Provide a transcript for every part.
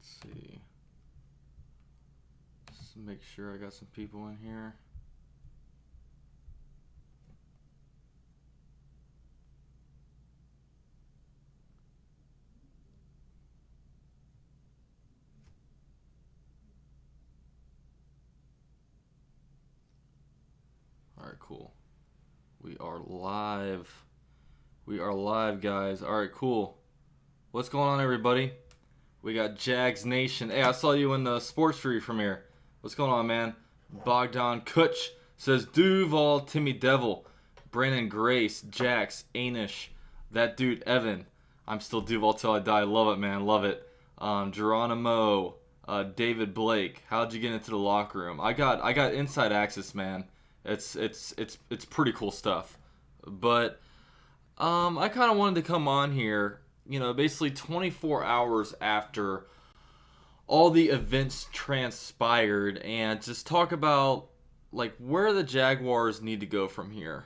Let's see. Just make sure I got some people in here. All right, cool. We are live. We are live, guys. All right, cool. What's going on, everybody? We got Jags Nation. Hey, I saw you in the Sports Free premiere. What's going on, man? Bogdan Kutch says Duval, Timmy Devil, Brandon Grace, Jax, Anish, that dude Evan. I'm still Duval till I die. Love it, man. Love it. Geronimo, David Blake. How'd you get into the locker room? I got inside access, man. It's pretty cool stuff. But I kind of wanted to come on here, basically 24 hours after all the events transpired and just talk about like where the Jaguars need to go from here.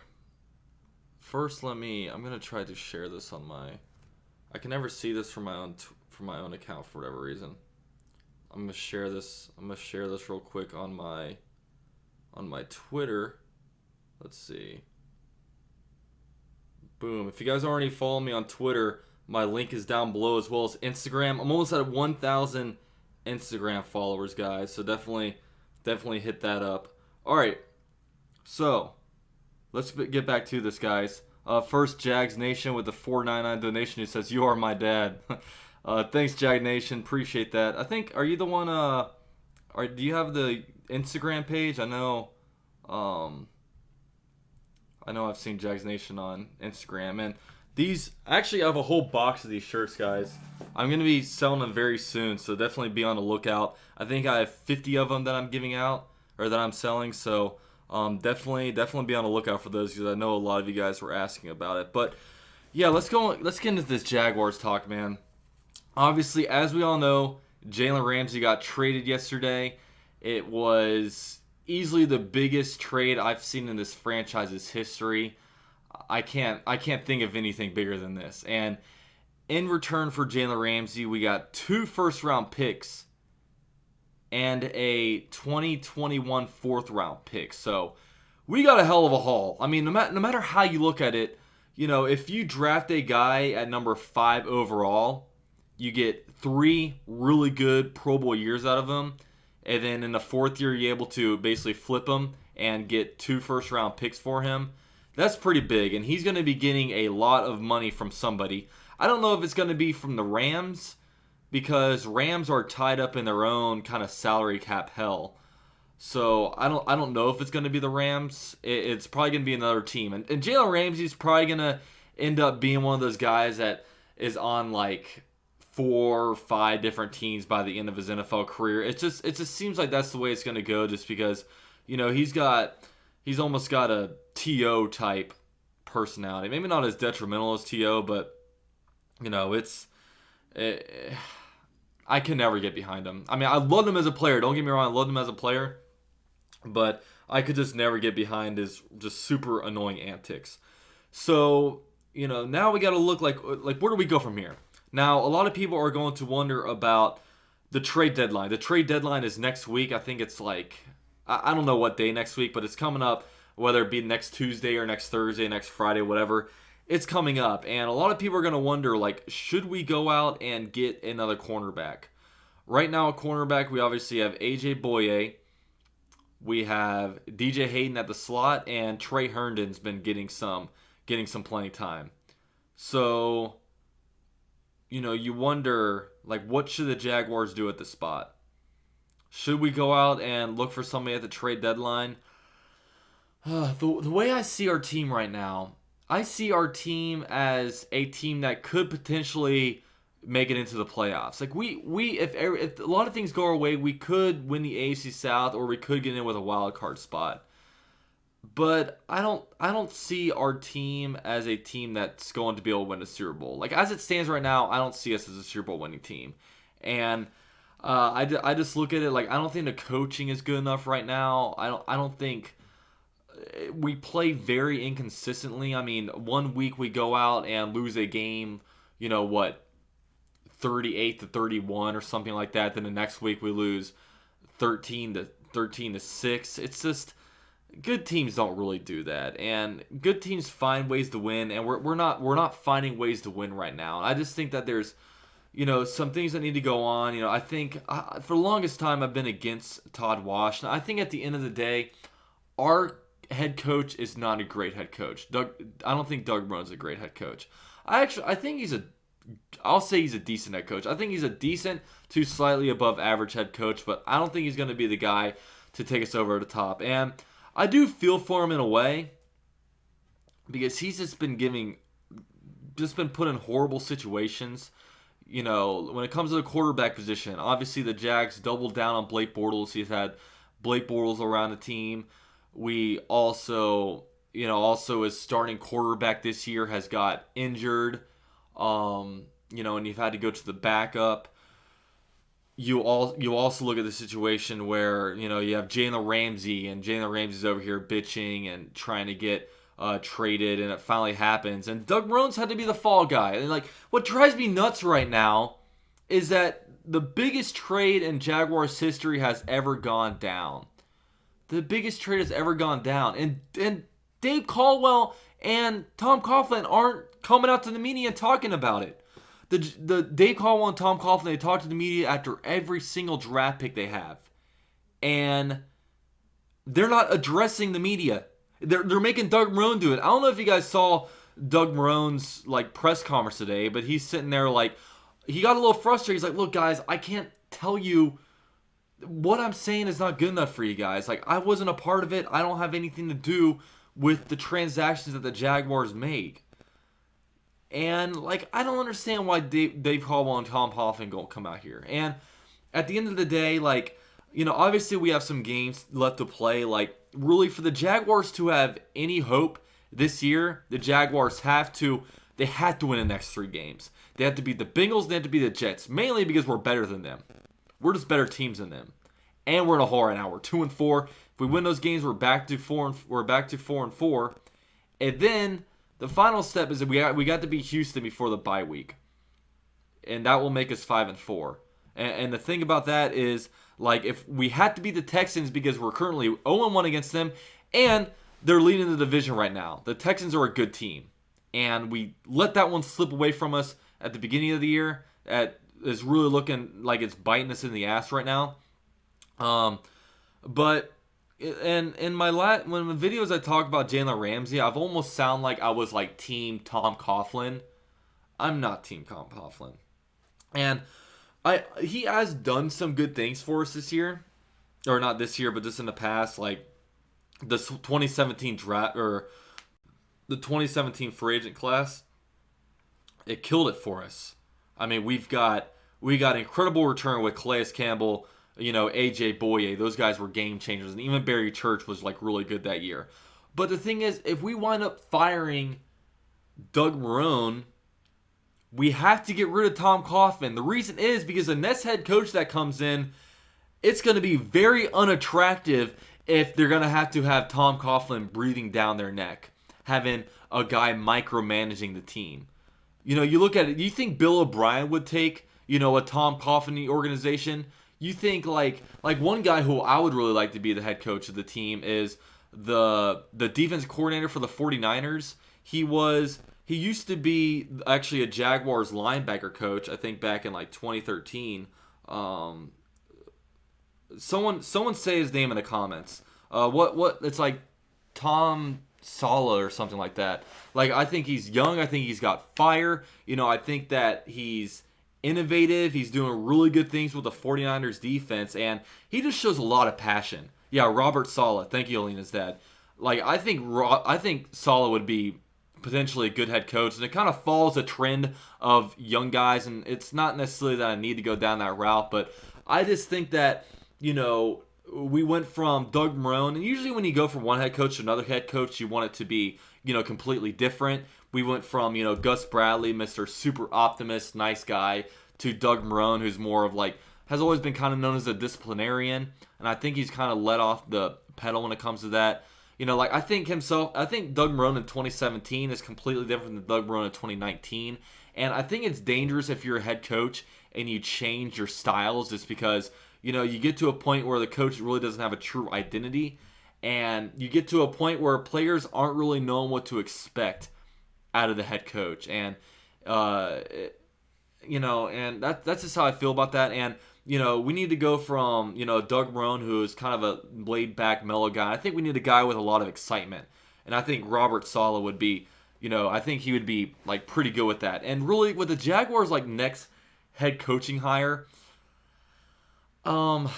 First, I'm going to try to share this on I can never see this from my own account for whatever reason. I'm going to share this real quick on my Twitter. Let's see. Boom. If you guys already follow me on Twitter, my link is down below, as well as Instagram. I'm almost at 1,000 Instagram followers, guys. So definitely hit that up. All right. So let's get back to this, guys. First, Jags Nation with the $4.99 donation, who says, "You are my dad." Thanks, Jag Nation. Appreciate that. I think, are you the one? Do you have the Instagram page? I know I've seen Jags Nation on Instagram, and these actually I have a whole box of these shirts, guys. I'm gonna be selling them very soon, so definitely be on the lookout. I think I have 50 of them that I'm giving out or that I'm selling, so definitely be on the lookout for those, because I know a lot of you guys were asking about it. But yeah, let's get into this Jaguars talk, man. Obviously, as we all know, Jalen Ramsey got traded yesterday. It was easily the biggest trade I've seen in this franchise's history. I can't think of anything bigger than this. And in return for Jalen Ramsey, we got 2 first-round picks and a 2021 fourth-round pick. So we got a hell of a haul. I mean, no matter how you look at it, if you draft a guy at number 5 overall, you get 3 really good Pro Bowl years out of him. And then in the 4th year, you're able to basically flip him and get 2 first-round picks for him. That's pretty big, and he's going to be getting a lot of money from somebody. I don't know if it's going to be from the Rams, because Rams are tied up in their own kind of salary cap hell. So I don't know if it's going to be the Rams. It's probably going to be another team. And Jalen Ramsey's probably going to end up being one of those guys that is on like 4 or 5 different teams by the end of his NFL career. It just seems like that's the way it's going to go, just because he's almost got a T.O. type personality. Maybe not as detrimental as T.O., but I can never get behind him. I mean, I loved him as a player. Don't get me wrong, I loved him as a player, but I could just never get behind his just super annoying antics. So now we got to look like where do we go from here? Now, a lot of people are going to wonder about the trade deadline. The trade deadline is next week. I think it's I don't know what day next week, but it's coming up, whether it be next Tuesday or next Thursday, next Friday, whatever. It's coming up, and a lot of people are going to wonder, should we go out and get another cornerback? Right now, a cornerback, we obviously have A.J. Boye. We have DJ Hayden at the slot, and Trey Herndon's been getting some playing time. So you wonder, what should the Jaguars do at the spot? Should we go out and look for somebody at the trade deadline? The way I see our team right now, I see our team as a team that could potentially make it into the playoffs. If a lot of things go our way, we could win the AFC South, or we could get in with a wild card spot. But I don't see our team as a team that's going to be able to win a Super Bowl. As it stands right now, I don't see us as a Super Bowl winning team. And I just look at it I don't think the coaching is good enough right now. I don't think we play very inconsistently. I mean, one week we go out and lose a game, 38-31 or something like that. Then the next week we lose 13-6. It's just good teams don't really do that, and good teams find ways to win, and we're not finding ways to win right now. I just think that there's some things that need to go on. I think for the longest time I've been against Todd Wash, and I think at the end of the day, our head coach is not a great head coach. I don't think Doug Marrone's a great head coach. I think I'll say he's a decent head coach. I think he's a decent to slightly above average head coach, but I don't think he's going to be the guy to take us over the top. And I do feel for him in a way, because he's just been put in horrible situations. When it comes to the quarterback position, obviously the Jags doubled down on Blake Bortles. He's had Blake Bortles around the team. We also his starting quarterback this year has got injured. And you've had to go to the backup. You also look at the situation where you have Jalen Ramsey, and Jalen Ramsey's over here bitching and trying to get traded, and it finally happens. And Doug Marrone's had to be the fall guy. And what drives me nuts right now is that the biggest trade in Jaguars history has ever gone down. The biggest trade has ever gone down, and Dave Caldwell and Tom Coughlin aren't coming out to the media and talking about it. The Dave Caldwell and Tom Coughlin, they talk to the media after every single draft pick they have, and they're not addressing the media. They're making Doug Marrone do it. I don't know if you guys saw Doug Marrone's press conference today, but he's sitting there he got a little frustrated. He's like, "Look, guys, I can't tell you what I'm saying is not good enough for you guys. I wasn't a part of it. I don't have anything to do with the transactions that the Jaguars make." And I don't understand why Dave Caldwell and Tom Coughlin don't come out here. And at the end of the day, obviously we have some games left to play. Really, for the Jaguars to have any hope this year, the Jaguars have to win the next 3 games. They have to beat the Bengals, they have to beat the Jets, mainly because we're better than them. We're just better teams than them, and we're in a hole right now. We're 2-4. If we win those games, we're back to 4-4, and then the final step is that we got to beat Houston before the bye week, and that will make us 5-4. And the thing about that is, if we had to beat the Texans because we're currently 0-1 against them, and they're leading the division right now. The Texans are a good team, and we let that one slip away from us at the beginning of the year. Is really looking like it's biting us in the ass right now. But in when the videos I talk about Jalen Ramsey, I've almost sound like I was team Tom Coughlin. I'm not team Tom Coughlin. And he has done some good things for us this year. Or not this year, but just in the past, the 2017 draft or the 2017 free agent class. It killed it for us. I mean, we got incredible return with Calais Campbell, AJ Boye. Those guys were game changers, and even Barry Church was really good that year. But the thing is, if we wind up firing Doug Marrone, we have to get rid of Tom Coughlin. The reason is because the next head coach that comes in, it's going to be very unattractive if they're going to have Tom Coughlin breathing down their neck, having a guy micromanaging the team. You look at it, you think Bill O'Brien would take, a Tom Coughlin organization? You think one guy who I would really like to be the head coach of the team is the defense coordinator for the 49ers. He used to be actually a Jaguars linebacker coach, I think back in 2013. Someone say his name in the comments. What it's Tom Sala or something like that. I think he's young. I think he's got fire. I think that he's innovative. He's doing really good things with the 49ers defense, and he just shows a lot of passion. Yeah, Robert Sala. Thank you, Alina's dad. I think Sala would be potentially a good head coach, and it kind of follows a trend of young guys, and it's not necessarily that I need to go down that route, but I just think that, we went from Doug Marrone, and usually when you go from one head coach to another head coach, you want it to be, completely different. We went from, Gus Bradley, Mr. Super Optimist, nice guy, to Doug Marrone, who's more of has always been kind of known as a disciplinarian, and I think he's kind of let off the pedal when it comes to that. Like I think Doug Marrone in 2017 is completely different than Doug Marrone in 2019. And I think it's dangerous if you're a head coach and you change your styles just because, you get to a point where the coach really doesn't have a true identity. And you get to a point where players aren't really knowing what to expect out of the head coach. And, and that's just how I feel about that. And, we need to go from, Doug Marrone, who is kind of a laid-back, mellow guy. I think we need a guy with a lot of excitement. And I think Robert Saleh would be, I think he would be, like, pretty good with that. And really, with the Jaguars, like, next head coaching hire, I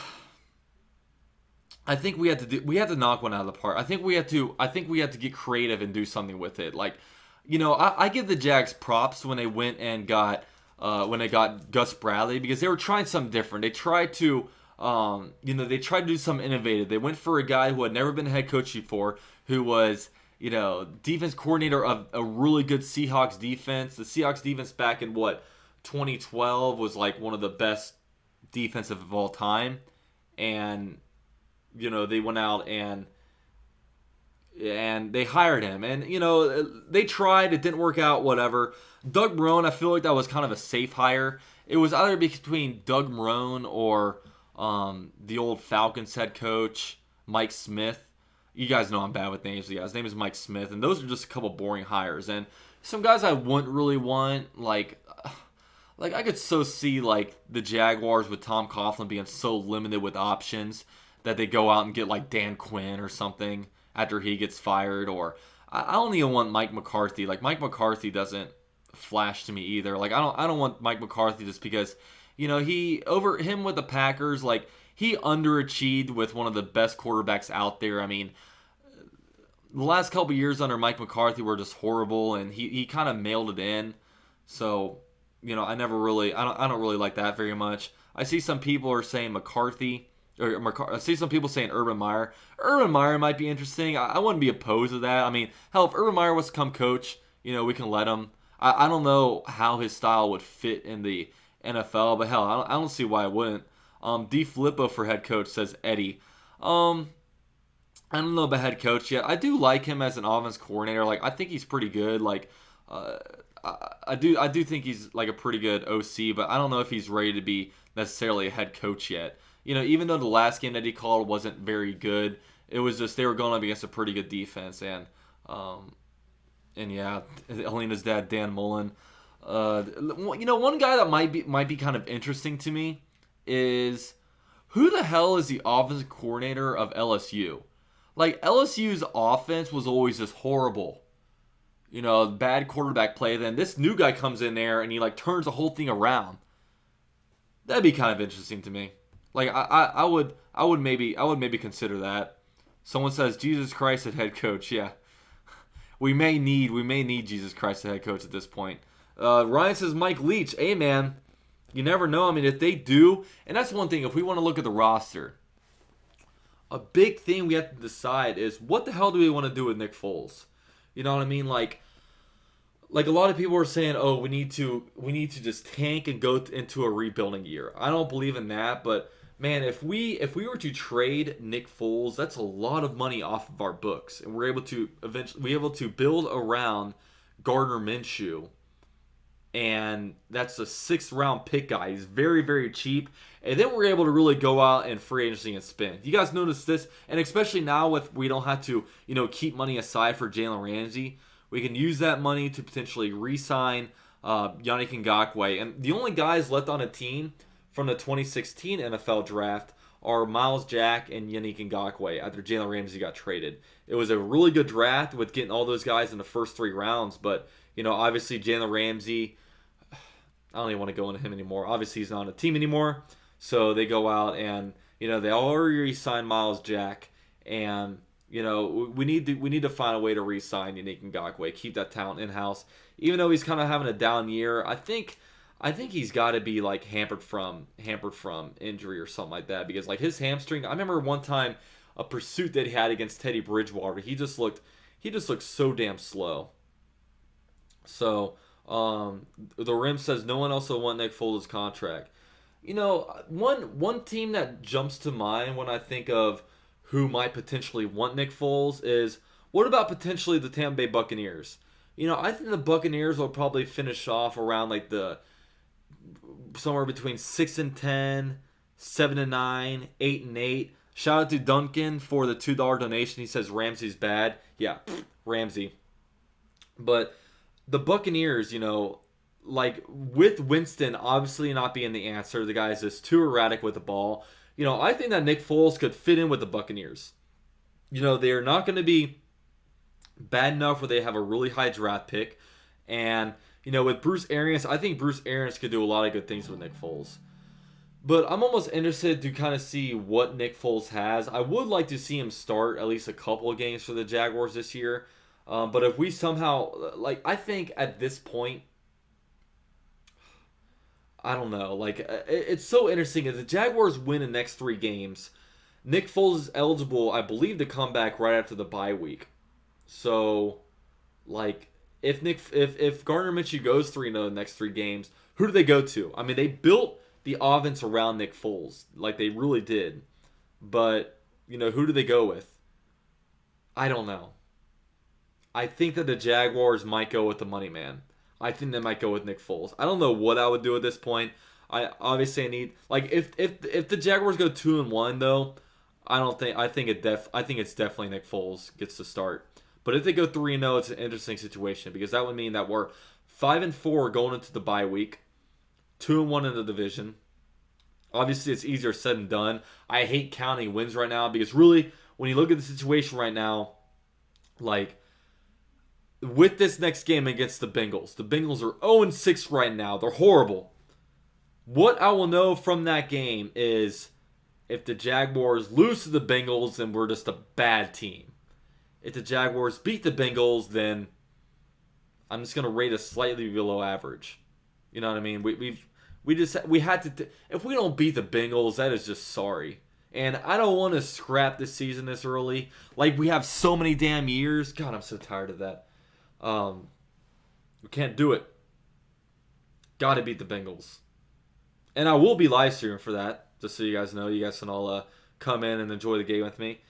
think we have to knock one out of the park. I think we have to get creative and do something with it. Like, I give the Jags props when they went and got Gus Bradley because they were trying something different. They tried to do something innovative. They went for a guy who had never been a head coach before, who was, defense coordinator of a really good Seahawks defense. The Seahawks defense back in 2012 was like one of the best defensive of all time. And, they went out and they hired him. And, they tried. It didn't work out, whatever. Doug Marrone, I feel like that was kind of a safe hire. It was either between Doug Marrone or the old Falcons head coach, Mike Smith. You guys know I'm bad with names. Yeah, his name is Mike Smith. And those are just a couple boring hires. And some guys I wouldn't really want, like I could so see, like, the Jaguars with Tom Coughlin being so limited with options that they go out and get, like, Dan Quinn or something after he gets fired. Or I don't even want Mike McCarthy. Like, Mike McCarthy doesn't flash to me either. Like, I don't want Mike McCarthy just because, he, over him with the Packers, like, he underachieved with one of the best quarterbacks out there. I mean, the last couple years under Mike McCarthy were just horrible, and he kind of mailed it in. So, I don't really like that very much. I see some people are saying McCarthy, or I see some people saying Urban Meyer. Urban Meyer might be interesting. I wouldn't be opposed to that. I mean, hell, if Urban Meyer was to come coach, we can let him. I don't know how his style would fit in the NFL, but hell, I don't see why it wouldn't. D. Filippo for head coach, says Eddie. I don't know about head coach yet. I do like him as an offense coordinator. Like, I think he's pretty good. Like, I do think he's like a pretty good OC, but I don't know if he's ready to be necessarily a head coach yet. Even though the last game that he called wasn't very good, it was just they were going up against a pretty good defense. And yeah, Alina's dad, Dan Mullen. One guy that might be kind of interesting to me is who the hell is the offensive coordinator of LSU? Like, LSU's offense was always just horrible. Bad quarterback play. Then this new guy comes in there and he like turns the whole thing around. That'd be kind of interesting to me. Like, I would maybe consider that. Someone says Jesus Christ at head coach. Yeah, we may need Jesus Christ at head coach at this point. Ryan says Mike Leach. Hey man, you never know. I mean, if they do, and that's one thing. If we want to look at the roster, a big thing we have to decide is what the hell do we want to do with Nick Foles? You know what I mean? Like a lot of people are saying, oh, we need to just tank and go into a rebuilding year. I don't believe in that, but man, if we were to trade Nick Foles, that's a lot of money off of our books, and we're able to build around Gardner Minshew, and that's a 6th round pick guy. He's very, very cheap, and then we're able to really go out and free agency and spend. You guys notice this, and especially now with we don't have to keep money aside for Jalen Ramsey. We can use that money to potentially re-sign Yannick Ngakoue. And the only guys left on a team from the 2016 NFL draft are Miles Jack and Yannick Ngakoue after Jalen Ramsey got traded. It was a really good draft with getting all those guys in the first 3 rounds, but obviously Jalen Ramsey, I don't even want to go into him anymore. Obviously he's not on a team anymore, so they go out and they already signed Miles Jack, and we need to find a way to re-sign Yannick Ngakoue, keep that talent in-house. Even though he's kind of having a down year, I think he's got to be like hampered from injury or something like that, because like his hamstring. I remember one time a pursuit that he had against Teddy Bridgewater. He just looked so damn slow. So the Rim says no one else will want Nick Foles' contract. One team that jumps to mind when I think of who might potentially want Nick Foles is, what about potentially the Tampa Bay Buccaneers? I think the Buccaneers will probably finish off around like the somewhere between 6-10, 7-9, 8-8. Shout out to Duncan for the $2 donation. He says Ramsey's bad. Yeah, Ramsey. But the Buccaneers, like with Winston obviously not being the answer, the guy's just too erratic with the ball. I think that Nick Foles could fit in with the Buccaneers. They're not going to be bad enough where they have a really high draft pick. And, with Bruce Arians, I think Bruce Arians could do a lot of good things with Nick Foles. But I'm almost interested to kind of see what Nick Foles has. I would like to see him start at least a couple of games for the Jaguars this year. But if we somehow, I think at this point, I don't know. It's so interesting. If the Jaguars win the next 3 games, Nick Foles is eligible, I believe, to come back right after the bye week. So, if Gardner Minshew goes 3-0 the next 3 games, who do they go to? I mean, they built the offense around Nick Foles, like they really did. But, who do they go with? I don't know. I think that the Jaguars might go with the money man. I think they might go with Nick Foles. I don't know what I would do at this point. I obviously need if the Jaguars go 2-1 though, I think it's definitely Nick Foles gets to start. But if they go 3-0, it's an interesting situation because that would mean that we're 5-4 going into the bye week, 2-1 in the division. Obviously, it's easier said than done. I hate counting wins right now because really, when you look at the situation right now, with this next game against the Bengals are 0-6 right now. They're horrible. What I will know from that game is if the Jaguars lose to the Bengals, then we're just a bad team. If the Jaguars beat the Bengals, then I'm just going to rate us slightly below average. You know what I mean? We had to. If we don't beat the Bengals, that is just sorry. And I don't want to scrap this season this early. We have so many damn years. God, I'm so tired of that. We can't do it. Got to beat the Bengals. And I will be live streaming for that, just so you guys know. You guys can all come in and enjoy the game with me.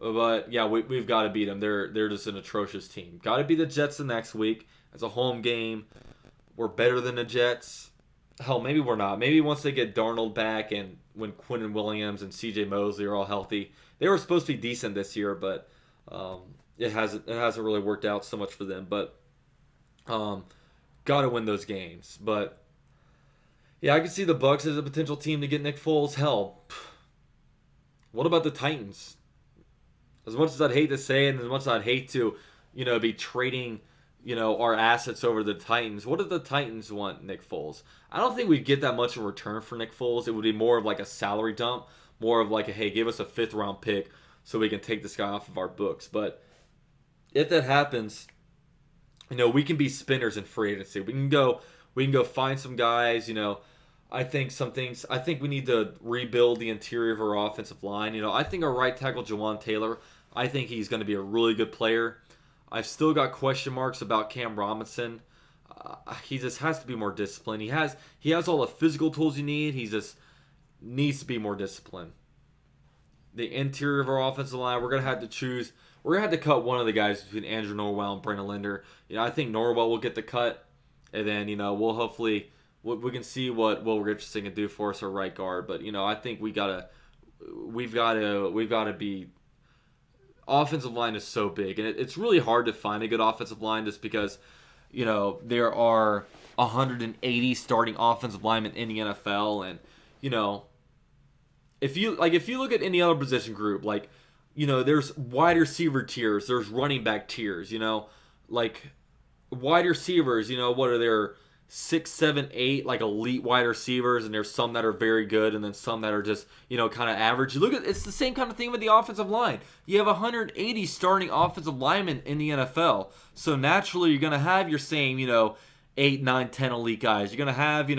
But yeah, we've got to beat them. They're just an atrocious team. Got to beat the Jets the next week. It's a home game. We're better than the Jets. Hell, maybe we're not. Maybe once they get Darnold back and when Quinnen Williams and C.J. Mosley are all healthy, they were supposed to be decent this year, but it hasn't really worked out so much for them. But got to win those games. But yeah, I can see the Bucs as a potential team to get Nick Foles. Hell, what about the Titans? As much as I'd hate to say it, and as much as I'd hate to, be trading, our assets over the Titans. What if the Titans want Nick Foles? I don't think we'd get that much in return for Nick Foles. It would be more of a salary dump, more of hey, give us a 5th round pick so we can take this guy off of our books. But if that happens, we can be spinners in free agency. We can go find some guys. I think we need to rebuild the interior of our offensive line. I think our right tackle Jawan Taylor, I think he's going to be a really good player. I've still got question marks about Cam Robinson. He just has to be more disciplined. He has all the physical tools you need. He just needs to be more disciplined. The interior of our offensive line, we're going to have to choose. We're going to have to cut one of the guys between Andrew Norwell and Brandon Linder. I think Norwell will get the cut. And then, we'll hopefully... We can see what Will Richardson can do for us, our right guard. But, I think we've got to be... Offensive line is so big. And it's really hard to find a good offensive line just because, there are 180 starting offensive linemen in the NFL. And, if you look at any other position group, there's wide receiver tiers, there's running back tiers, wide receivers, what are there... 6, 7, 8 elite wide receivers, and there's some that are very good, and then some that are just kind of average. You look at it's the same kind of thing with the offensive line. You have 180 starting offensive linemen in the NFL, so naturally you're gonna have your same 8, 9, 10 elite guys. You're gonna have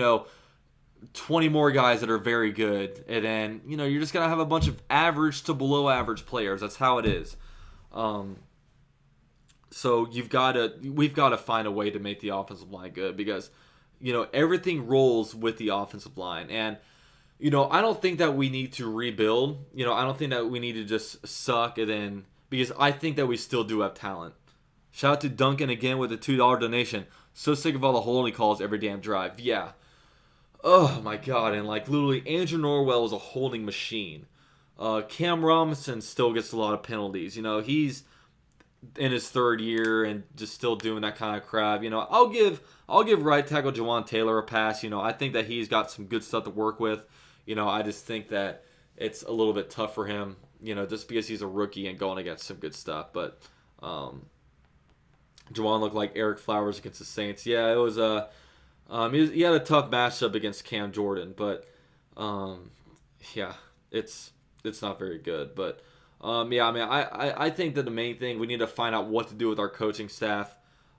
20 more guys that are very good, and then you're just gonna have a bunch of average to below average players. That's how it is. So we've got to find a way to make the offensive line good because, everything rolls with the offensive line. And I don't think that we need to rebuild. I don't think that we need to just suck and then because I think that we still do have talent. Shout out to Duncan again with a $2 donation. So sick of all the holding calls every damn drive. Yeah. Oh my god, and like literally Andrew Norwell is a holding machine. Cam Robinson still gets a lot of penalties. He's in his third year and just still doing that kind of crap. I'll give right tackle Jawan Taylor a pass. I think that he's got some good stuff to work with. I just think that it's a little bit tough for him. Just because he's a rookie and going against some good stuff. But Jawan looked like Eric Flowers against the Saints. Yeah, it was a. He had a tough matchup against Cam Jordan, but yeah, it's not very good. But yeah, I mean, I think that the main thing we need to find out what to do with our coaching staff.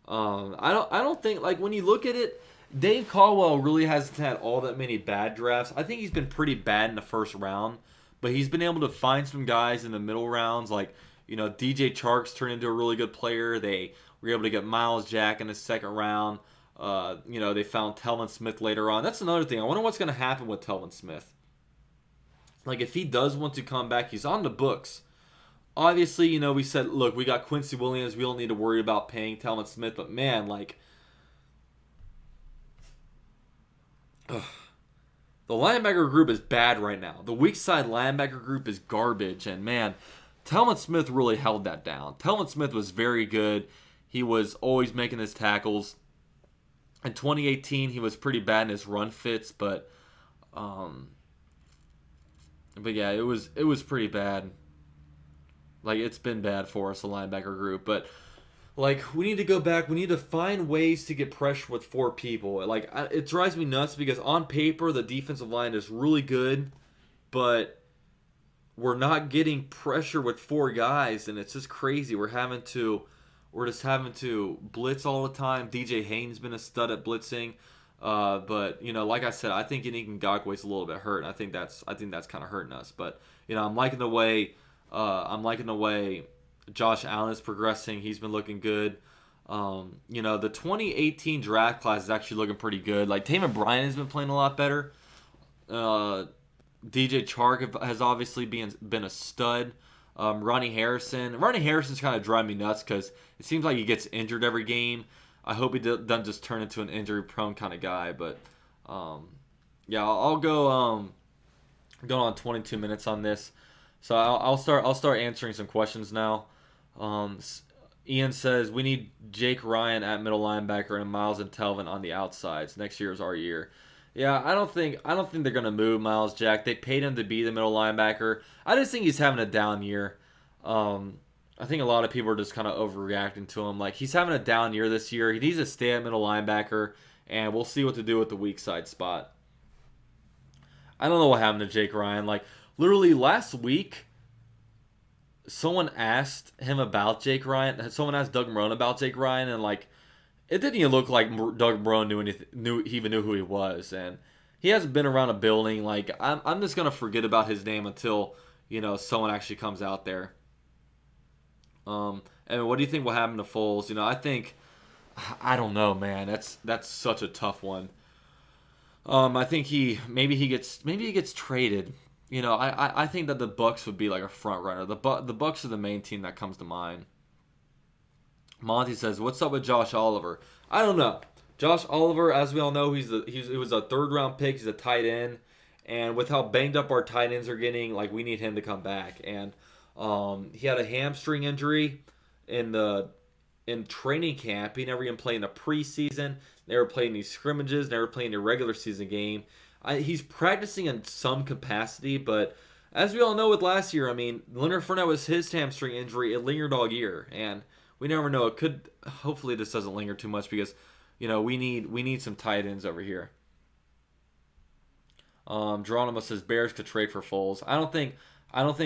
I don't think like when you look at it, Dave Caldwell really hasn't had all that many bad drafts. I think he's been pretty bad in the first round, but he's been able to find some guys in the middle rounds like DJ Chark's turned into a really good player. They were able to get Miles Jack in the second round. They found Telvin Smith later on. That's another thing. I wonder what's going to happen with Telvin Smith. Like, if he does want to come back, he's on the books. Obviously, we said, look, we got Quincy Williams. We don't need to worry about paying Telvin Smith. But, man, like, the linebacker group is bad right now. The weak side linebacker group is garbage. And, man, Telvin Smith really held that down. Telvin Smith was very good. He was always making his tackles. In 2018, he was pretty bad in his run fits, but yeah, it was pretty bad. Like, it's been bad for us, the linebacker group. But like, we need to go back. We need to find ways to get pressure with 4 people. Like, it drives me nuts because on paper the defensive line is really good, but we're not getting pressure with 4 guys, and it's just crazy. We're just having to blitz all the time. DJ Haynes been a stud at blitzing, but like I said, I think Yannick Ngakoue's a little bit hurt. I think that's kind of hurting us. But I'm liking the way Josh Allen is progressing. He's been looking good. The 2018 draft class is actually looking pretty good. Like Taven Bryan has been playing a lot better. DJ Chark has obviously been a stud. Ronnie Harrison's kind of driving me nuts because it seems like he gets injured every game. I hope he doesn't just turn into an injury-prone kind of guy. But yeah, I'll go going on 22 minutes on this. So I'll start answering some questions now. Ian says we need Jake Ryan at middle linebacker and Miles and Telvin on the outsides. Next year is our year. Yeah, I don't think they're gonna move Miles Jack. They paid him to be the middle linebacker. I just think he's having a down year. I think a lot of people are just kind of overreacting to him. Like, he's having a down year this year. He needs to stay at middle linebacker, and we'll see what to do with the weak side spot. I don't know what happened to Jake Ryan. Like, literally last week, someone asked him about Jake Ryan. Someone asked Doug Marrone about Jake Ryan, and like, it didn't even look like Doug Marrone even knew who he was, and he hasn't been around a building. Like, I'm just gonna forget about his name until someone actually comes out there. And what do you think will happen to Foles? I don't know, man. That's such a tough one. I think maybe he gets traded. I think that the Bucks would be like a front runner. The Bucks are the main team that comes to mind. Monty says, "What's up with Josh Oliver?" I don't know. Josh Oliver, as we all know, he was a 3rd round pick. He's a tight end, and with how banged up our tight ends are getting, like, we need him to come back. And he had a hamstring injury in training camp. He never even played in the preseason. Never played in these scrimmages. Never played in a regular season game. He's practicing in some capacity, but as we all know with last year, I mean, Leonard Fournette was his hamstring injury. It lingered all year, and we never know. It could. Hopefully, this doesn't linger too much because we need some tight ends over here. Geronimo says Bears could trade for Foles. I don't think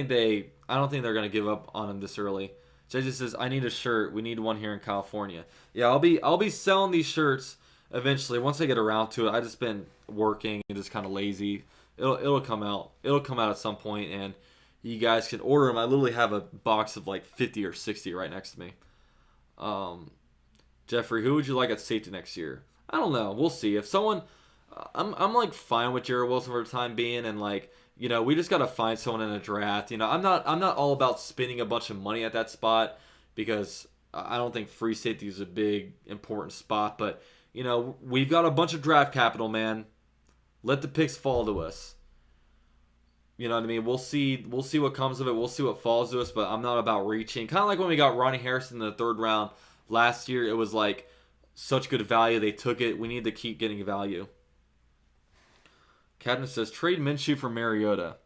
they're gonna give up on him this early. JJ says I need a shirt. We need one here in California. Yeah, I'll be selling these shirts eventually once I get around to it. I just been working and just kind of lazy. It'll come out. It'll come out at some point, and you guys can order them. I literally have a box of like 50 or 60 right next to me. Jeffrey, who would you like at safety next year? I don't know. We'll see. If someone, I'm like fine with Jared Wilson for the time being, and like we just gotta find someone in a draft. I'm not all about spending a bunch of money at that spot because I don't think free safety is a big important spot. But we've got a bunch of draft capital, man. Let the picks fall to us. You know what I mean? We'll see. We'll see what comes of it. We'll see what falls to us. But I'm not about reaching. Kind of like when we got Ronnie Harrison in the third round last year. It was like such good value. They took it. We need to keep getting value. Captain says trade Minshew for Mariota.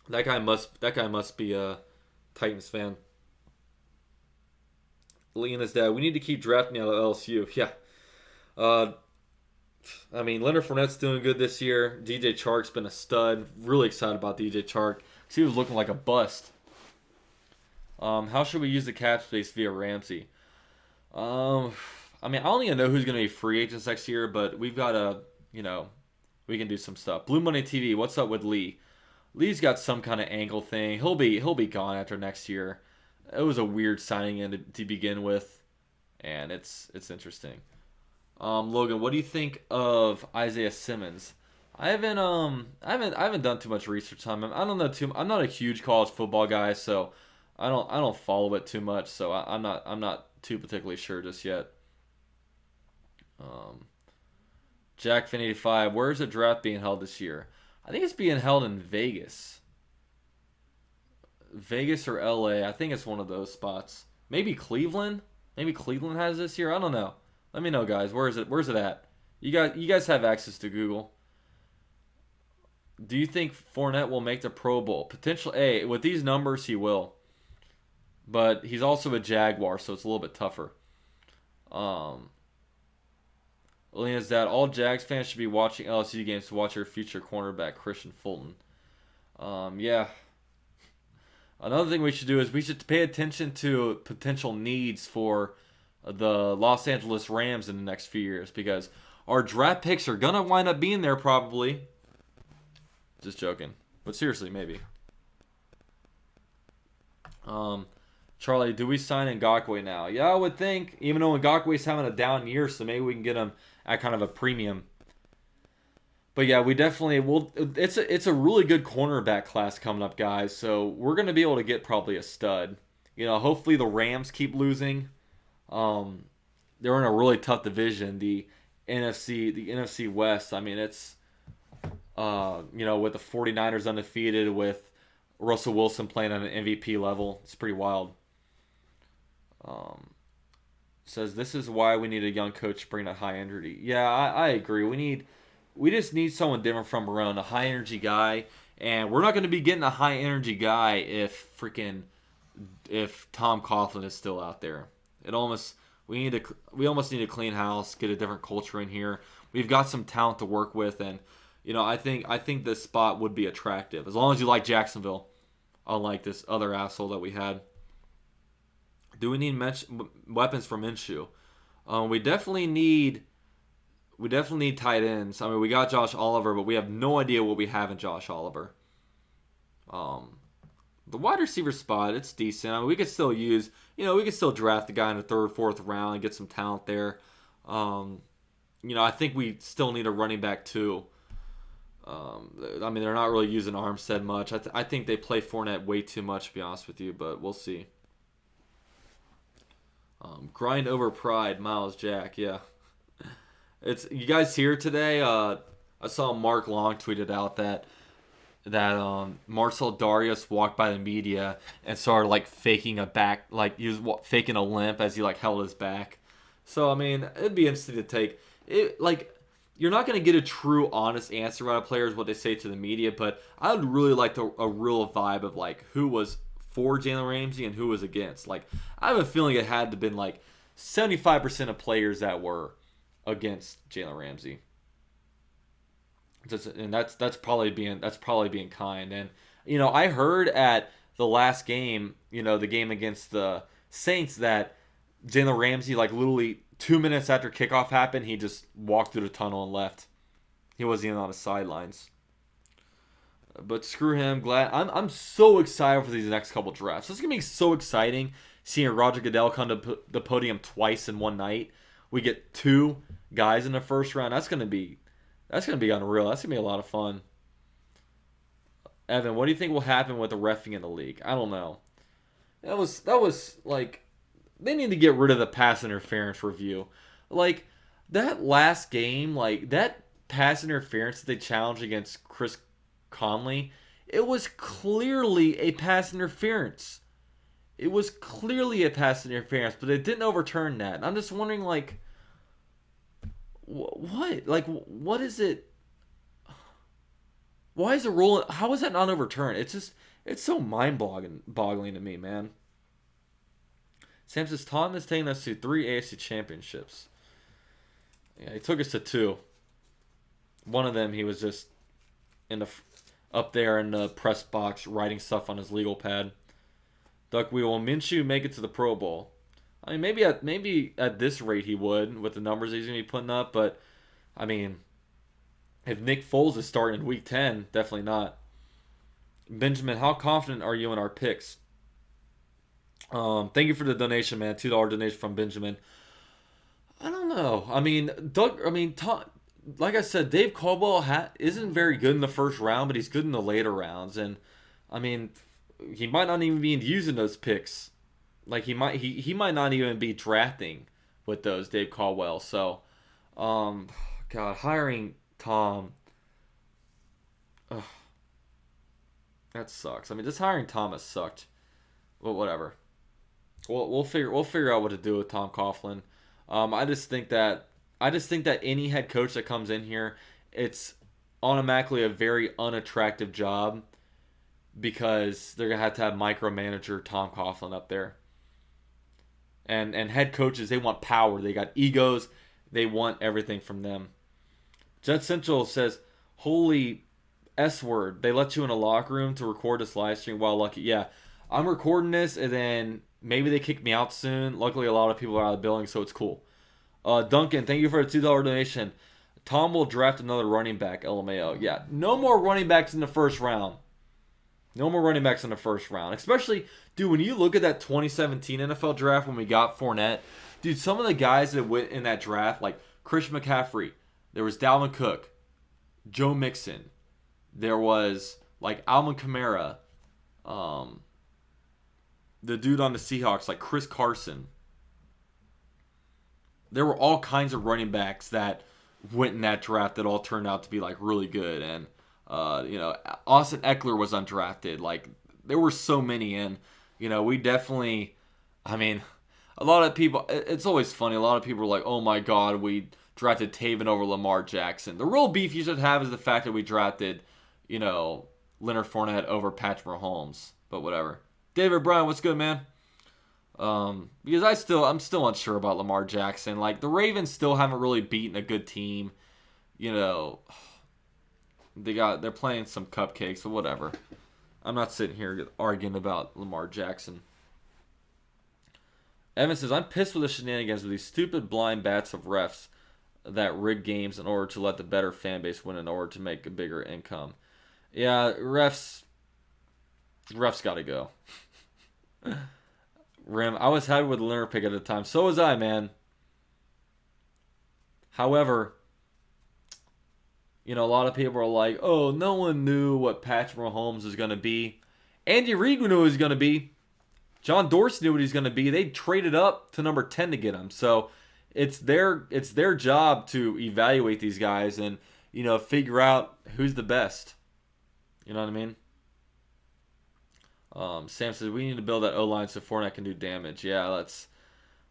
That guy must be a Titans fan. Lena's dad. We need to keep drafting out of LSU. Yeah. Leonard Fournette's doing good this year. DJ Chark's been a stud. Really excited about DJ Chark. He was looking like a bust. How should we use the cap space via Ramsey? I don't even know who's going to be free agents next year, but we've got we can do some stuff. Blue Money TV, what's up with Lee? Lee's got some kind of ankle thing. He'll be gone after next year. It was a weird signing in to begin with, and it's interesting. Logan, what do you think of Isaiah Simmons? I haven't done too much research on him. I don't know I'm not a huge college football guy, so I don't follow it too much. So I'm not too particularly sure just yet. Jack Fin 85, where is the draft being held this year? I think it's being held in Vegas. Vegas or LA. I think it's one of those spots. Maybe Cleveland. Maybe Cleveland has this year. I don't know. Let me know, guys. Where is it? Where's it at? You guys have access to Google. Do you think Fournette will make the Pro Bowl? With these numbers, he will. But he's also a Jaguar, so it's a little bit tougher. Lena's dad, all Jags fans should be watching LSU games to watch their future cornerback, Christian Fulton. Yeah. Another thing we should do is we should pay attention to potential needs for the Los Angeles Rams in the next few years because our draft picks are going to wind up being there probably. Just joking. But seriously, maybe. Charlie, do we sign Ngakoue now? Yeah, I would think. Even though Ngakoue's having a down year, so maybe we can get him at kind of a premium. But yeah, we definitely will. It's a really good cornerback class coming up, guys. So we're going to be able to get probably a stud. Hopefully the Rams keep losing. They're in a really tough division, the NFC West. It's with the 49ers undefeated, with Russell Wilson playing on an MVP level, it's pretty wild. Says this is why we need a young coach to bring that high energy. Yeah, I agree. We just need someone different from Marone, a high energy guy, and we're not going to be getting a high energy guy if Tom Coughlin is still out there. We almost need to clean house, get a different culture in here. We've got some talent to work with, and I think this spot would be attractive as long as you like Jacksonville, unlike this other asshole that we had. Do we need weapons for Minshew? We definitely need tight ends. We got Josh Oliver, but we have no idea what we have in Josh Oliver. The wide receiver spot, it's decent. We could still we could still draft the guy in the third, fourth round and get some talent there. I think we still need a running back too. They're not really using Armstead much. I think they play Fournette way too much, to be honest with you, but we'll see. Grind over pride, Miles Jack, yeah. It's you guys here today. I saw Mark Long tweeted out that Marcel Darius walked by the media and started faking a back, he was faking a limp as he held his back. So it'd be interesting to take it. You're not going to get a true, honest answer out of players what they say to the media, but I would really like a real vibe of who was for Jalen Ramsey and who was against. I have a feeling it had to have been 75% of players that were against Jalen Ramsey. And that's probably being kind. And I heard at the last game, the game against the Saints, that Jalen Ramsey literally 2 minutes after kickoff happened, he just walked through the tunnel and left. He wasn't even on the sidelines. But screw him. I'm so excited for these next couple drafts. It's gonna be so exciting seeing Roger Goodell come to the podium twice in one night. We get two guys in the first round. That's gonna be That's gonna be unreal. That's gonna be a lot of fun. Evan, what do you think will happen with the reffing in the league? I don't know. That was like they need to get rid of the pass interference review. Like that last game, like that pass interference that they challenged against Chris Conley, it was clearly a pass interference. It was clearly a pass interference, but they didn't overturn that. And I'm just wondering, like, what? Like, what is it? Why is the rule? How is that not overturned? It's so mind-boggling to me, man. Sam says, Tom is taking us to 3 AFC championships. Yeah, he took us to 2. One of them, he was just up there in the press box writing stuff on his legal pad. Duck Wheel, will Minshew make it to the Pro Bowl? I mean, maybe at this rate he would with the numbers he's going to be putting up. But, I mean, if Nick Foles is starting in Week 10, definitely not. Benjamin, how confident are you in our picks? Thank you for the donation, man. $2 donation from Benjamin. I don't know. I mean, Tom, like I said, Dave Caldwell isn't very good in the first round, but he's good in the later rounds. And, I mean, he might not even be using those picks. Like, he might not even be drafting with those, Dave Caldwell. So, God, hiring Tom, that sucks. I mean, just hiring Tom has sucked. Well, whatever. We'll figure out what to do with Tom Coughlin. I just think that any head coach that comes in here, it's automatically a very unattractive job because they're gonna have to have micromanager Tom Coughlin up there. And head coaches, they want power. They got egos. They want everything from them. Jet Central says, "Holy S word! They let you in a locker room to record this live stream while lucky." Yeah, I'm recording this, and then maybe they kick me out soon. Luckily, a lot of people are out of the building, so it's cool. Duncan, thank you for the $2 donation. Tom will draft another running back. LMAO. Yeah, no more running backs in the first round. No more running backs in the first round. Especially, dude, when you look at that 2017 NFL draft when we got Fournette, dude, some of the guys that went in that draft, like Christian McCaffrey, there was Dalvin Cook, Joe Mixon, there was like Alvin Kamara, the dude on the Seahawks, like Chris Carson. There were all kinds of running backs that went in that draft that all turned out to be like really good. And Austin Eckler was undrafted. Like there were so many, and we definitely. I mean, a lot of people. It's always funny. A lot of people are like, "Oh my God, we drafted Taven over Lamar Jackson." The real beef you should have is the fact that we drafted, Leonard Fournette over Patrick Mahomes. But whatever. David Bryan, what's good, man? Because I'm still unsure about Lamar Jackson. Like the Ravens still haven't really beaten a good team. They're playing some cupcakes or whatever. I'm not sitting here arguing about Lamar Jackson. Evan says, I'm pissed with the shenanigans of these stupid blind bats of refs that rig games in order to let the better fan base win in order to make a bigger income. Yeah, refs got to go. Rim, I was happy with the Leonard pick at the time. So was I, man. However, a lot of people are like, oh, no one knew what Patrick Mahomes was going to be. Andy Reid knew what he was going to be. John Dorsey knew what he's going to be. They traded up to number 10 to get him. So it's their job to evaluate these guys and, figure out who's the best. You know what I mean? Sam says, we need to build that O-line so Fournette can do damage. Yeah,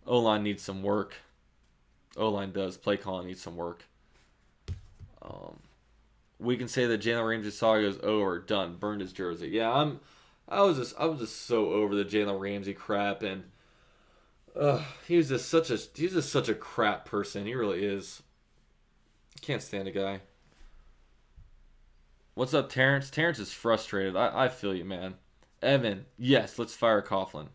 O-line needs some work. O-line does. Play calling needs some work. We can say that Jalen Ramsey saga is over, done, burned his jersey. Yeah, I was just so over the Jalen Ramsey crap, and he's just such a crap person. He really is. Can't stand the guy. What's up, Terrence? Terrence is frustrated. I feel you, man. Evan, yes, let's fire Coughlin.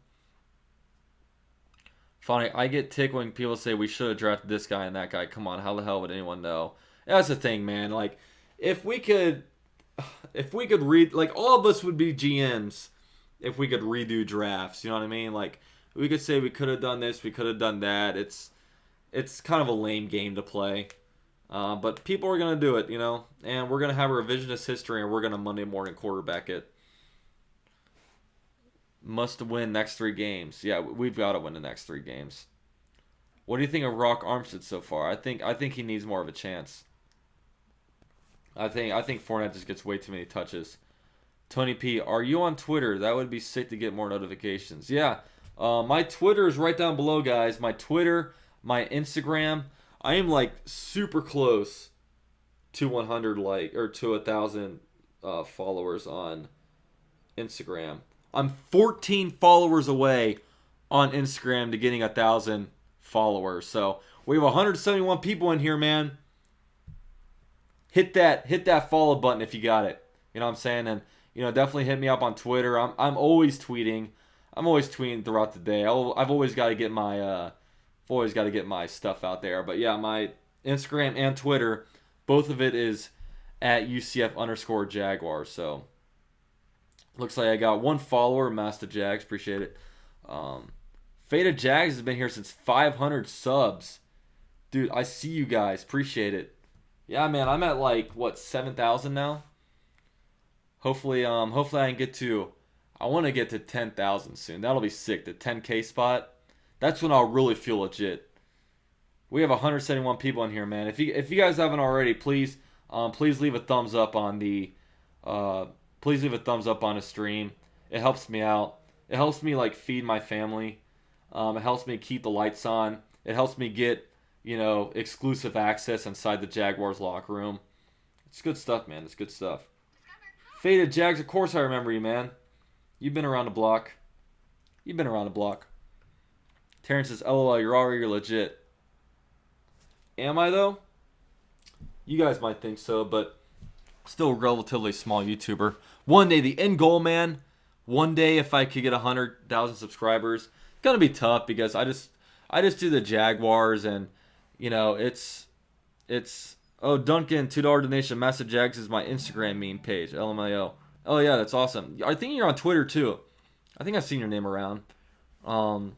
Funny, I get ticked when people say we should have drafted this guy and that guy. Come on, how the hell would anyone know? That's the thing, man. Like, if we could read, like, all of us would be GMs if we could redo drafts. You know what I mean? Like, we could say we could have done this, we could have done that. It's kind of a lame game to play. But people are going to do it, and we're going to have a revisionist history, and we're going to Monday morning quarterback it. Must win next 3 games. Yeah, we've got to win the next 3 games. What do you think of Rock Armstead so far? I think he needs more of a chance. I think Fournette just gets way too many touches. Tony P, are you on Twitter? That would be sick to get more notifications. Yeah, my Twitter is right down below, guys. My Twitter, my Instagram. I am like super close to 100 to 1,000 followers on Instagram. I'm 14 followers away on Instagram to getting 1,000 followers. So we have 171 people in here, man. Hit that follow button if you got it. You know what I'm saying? And definitely hit me up on Twitter. I'm always tweeting. I'm always tweeting throughout the day. I've always got to get my stuff out there. But yeah, my Instagram and Twitter, both of it is at UCF_Jaguar. So looks like I got 1 follower, Master Jags. Appreciate it. Fada Jags has been here since 500 subs. Dude, I see you guys. Appreciate it. Yeah, man, I'm at 7,000 now. Hopefully I can get to. I want to get to 10,000 soon. That'll be sick. The 10K spot. That's when I'll really feel legit. We have 171 people in here, man. If you guys haven't already, please leave a thumbs up on the stream. It helps me out. It helps me feed my family. It helps me keep the lights on. It helps me get exclusive access inside the Jaguars locker room. It's good stuff, man. It's good stuff. Faded Jags, of course I remember you, man. You've been around the block. Terrence says, LOL, you're legit. Am I, though? You guys might think so, but still a relatively small YouTuber. One day, the end goal, man. One day, if I could get 100,000 subscribers, it's going to be tough because I just do the Jaguars and it's Duncan, $2 donation. Massive Jags is my Instagram meme page. LMAO. Oh yeah, that's awesome. I think you're on Twitter too. I think I've seen your name around. But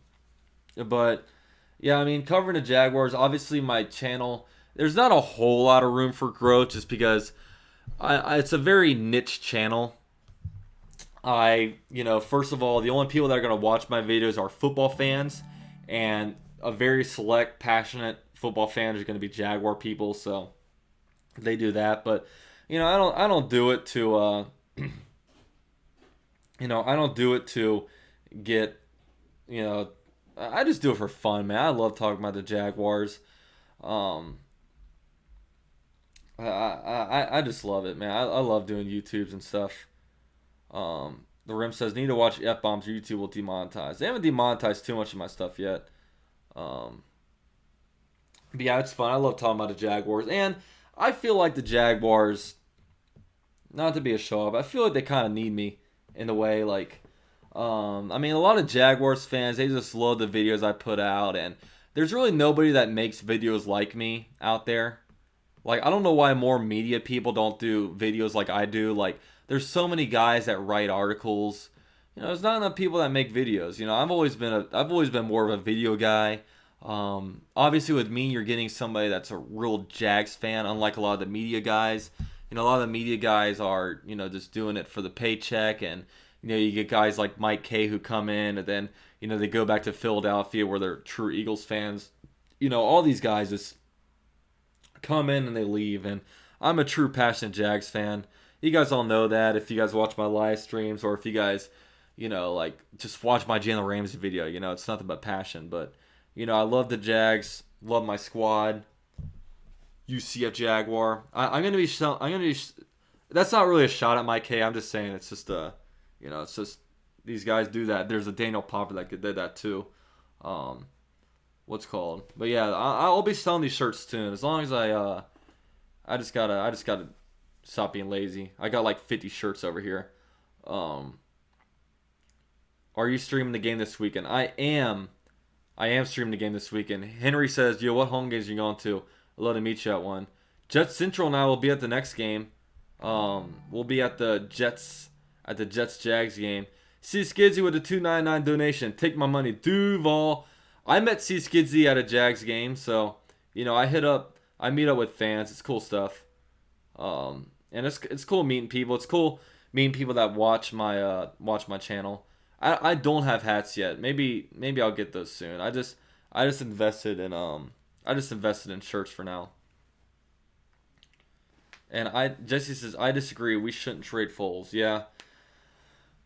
yeah, I mean, covering the Jaguars. Obviously, my channel. There's not a whole lot of room for growth just because it's a very niche channel. First of all, the only people that are gonna watch my videos are football fans, and a very select, passionate football fans are going to be Jaguar people, so they do that. But I don't do it to I don't do it to get I just do it for fun, man. I love talking about the Jaguars. I just love it, man. I love doing YouTubes and stuff. The Rim says, need to watch F-bombs or YouTube will demonetize. They haven't demonetized too much of my stuff yet. But yeah, it's fun. I love talking about the Jaguars. And I feel like the Jaguars, not to be a show-off, I feel like they kind of need me in a way. I mean, a lot of Jaguars fans, they just love the videos I put out. And there's really nobody that makes videos like me out there. I don't know why more media people don't do videos like I do. There's so many guys that write articles. There's not enough people that make videos. I've always been more of a video guy. Obviously with me, you're getting somebody that's a real Jags fan, unlike a lot of the media guys. A lot of the media guys are, just doing it for the paycheck, and you get guys like Mike K who come in and then, they go back to Philadelphia where they're true Eagles fans. All these guys just come in and they leave, and I'm a true passionate Jags fan. You guys all know that if you guys watch my live streams, or if you guys, just watch my Jalen Ramsey video, it's nothing but passion. But I love the Jags, love my squad. UCF Jaguar. I'm gonna be. That's not really a shot at Mike K. I'm just saying it's just it's just these guys do that. There's a Daniel Popper that did that too. What's called? But yeah, I'll be selling these shirts soon. As long as I just gotta stop being lazy. I got 50 shirts over here. Are you streaming the game this weekend? I am streaming the game this weekend. Henry says, yo, what home games are you going to? I'd love to meet you at one. Jets Central and I will be at the next game. We'll be at the Jets Jags game. C Skidsy with a $2.99 donation. Take my money. Duval. I met C Skidsy at a Jags game, so I hit up I meet up with fans. It's cool stuff. And it's cool meeting people. It's cool meeting people that watch my channel. I don't have hats yet. Maybe I'll get those soon. I just invested in shirts for now. And Jesse says I disagree. We shouldn't trade Foles. Yeah.